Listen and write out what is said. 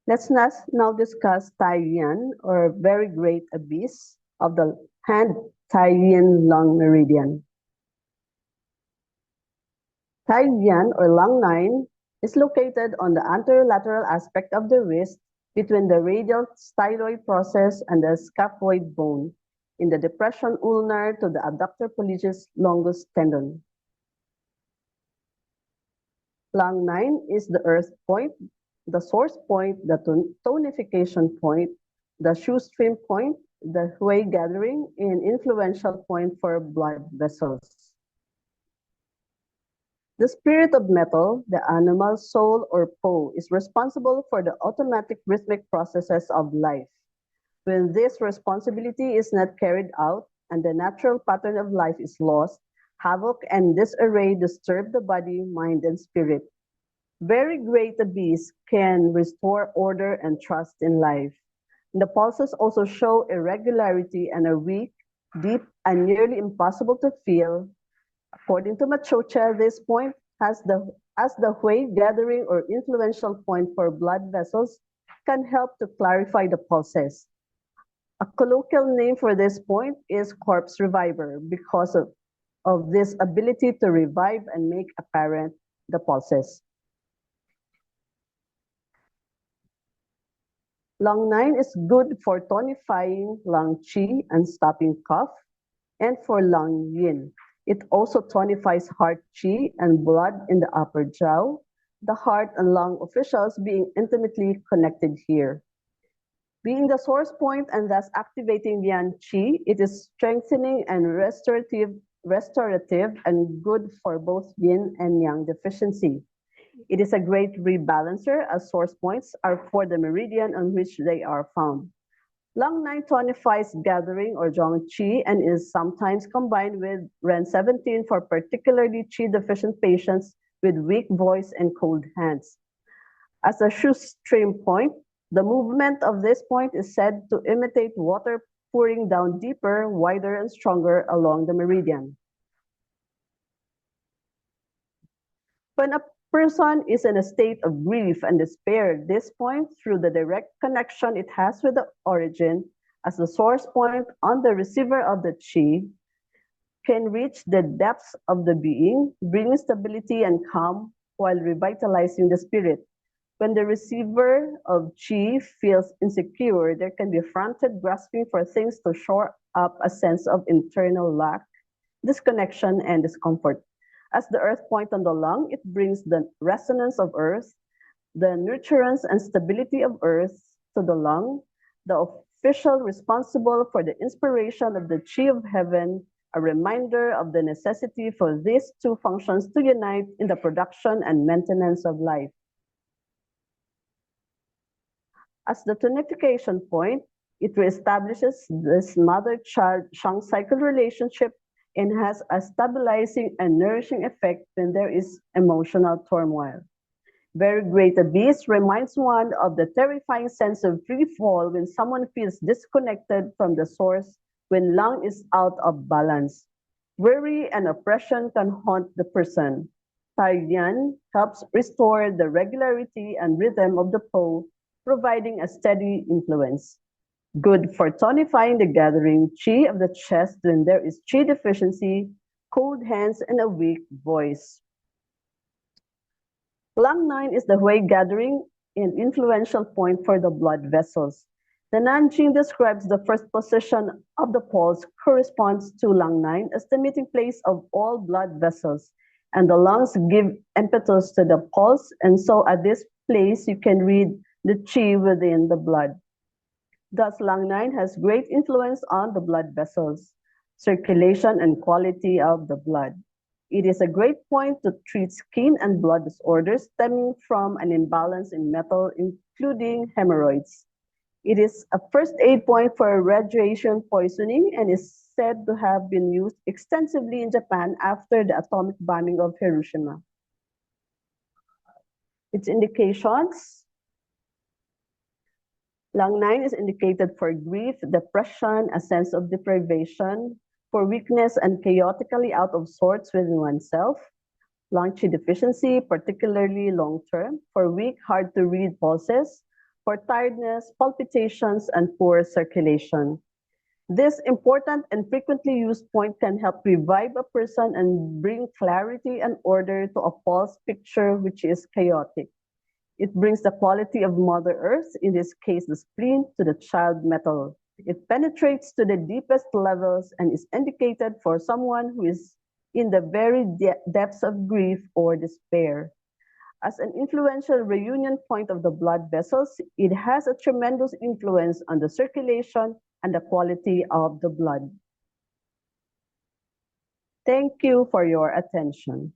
Now discuss Taiyuan, or very great abyss of the hand Taiyuan Lung Meridian. Taiyuan, or Lung 9, is located on the anterolateral aspect of the wrist between the radial styloid process and the scaphoid bone in the depression ulnar to the abductor pollicis longus tendon. Lung 9 is the earth point, the source point, the tonification point, the Shu-Stream point, the Hui gathering, and influential point for blood vessels. The spirit of metal, the animal soul or Po, is responsible for the automatic rhythmic processes of life. When this responsibility is not carried out and the natural pattern of life is lost, havoc and disarray disturb the body, mind, and spirit. Very great abyss can restore order and trust in life. The pulses also show irregularity and are weak, deep, and nearly impossible to feel. According to Machocha, this point as the Hui gathering or influential point for blood vessels can help to clarify the pulses. A colloquial name for this point is corpse reviver because of this ability to revive and make apparent the pulses. Lung 9 is good for tonifying lung qi and stopping cough, and for lung yin. It also tonifies heart qi and blood in the upper jaw, the heart and lung officials being intimately connected here. Being the source point and thus activating yang qi, it is strengthening and restorative and good for both yin and yang deficiency. It is a great rebalancer as source points are for the meridian on which they are found. Lung 9 tonifies gathering or zhong qi and is sometimes combined with Ren 17 for particularly qi deficient patients with weak voice and cold hands. As a Shu-Stream point, the movement of this point is said to imitate water pouring down deeper, wider, and stronger along the meridian. When a person is in a state of grief and despair, this point, through the direct connection it has with the origin as the source point on the receiver of the qi, can reach the depths of the being, bringing stability and calm while revitalizing the spirit. When the receiver of qi feels insecure, there can be frantic grasping for things to shore up a sense of internal lack, disconnection, and discomfort. As the earth point on the lung, it brings the resonance of earth, the nurturance and stability of earth to the lung, the official responsible for the inspiration of the qi of heaven, a reminder of the necessity for these two functions to unite in the production and maintenance of life. As the tonification point, it reestablishes this mother-child Shang cycle relationship and has a stabilizing and nourishing effect when there is emotional turmoil. Very great abyss reminds one of the terrifying sense of free fall when someone feels disconnected from the source, when lung is out of balance. Worry and oppression can haunt the person. Taiyuan helps restore the regularity and rhythm of the Po, providing a steady influence. Good for tonifying the gathering qi of the chest when there is qi deficiency, cold hands, and a weak voice. Lung 9 is the Hui gathering and influential point for the blood vessels. The Nanjing describes the first position of the pulse corresponds to lung 9 as the meeting place of all blood vessels, and the lungs give impetus to the pulse, and so at this place you can read the qi within the blood. Thus, lung 9 has great influence on the blood vessels, circulation, and quality of the blood. It is a great point to treat skin and blood disorders stemming from an imbalance in metal, including hemorrhoids. It is a first aid point for radiation poisoning and is said to have been used extensively in Japan after the atomic bombing of Hiroshima. Its indications: Lung 9 is indicated for grief, depression, a sense of deprivation, for weakness and chaotically out of sorts within oneself, lung qi deficiency, particularly long-term, for weak, hard-to-read pulses, for tiredness, palpitations, and poor circulation. This important and frequently used point can help revive a person and bring clarity and order to a pulse picture which is chaotic. It brings the quality of Mother Earth, in this case the spleen, to the child metal. It penetrates to the deepest levels and is indicated for someone who is in the very depths of grief or despair. As an influential reunion point of the blood vessels, it has a tremendous influence on the circulation and the quality of the blood. Thank you for your attention.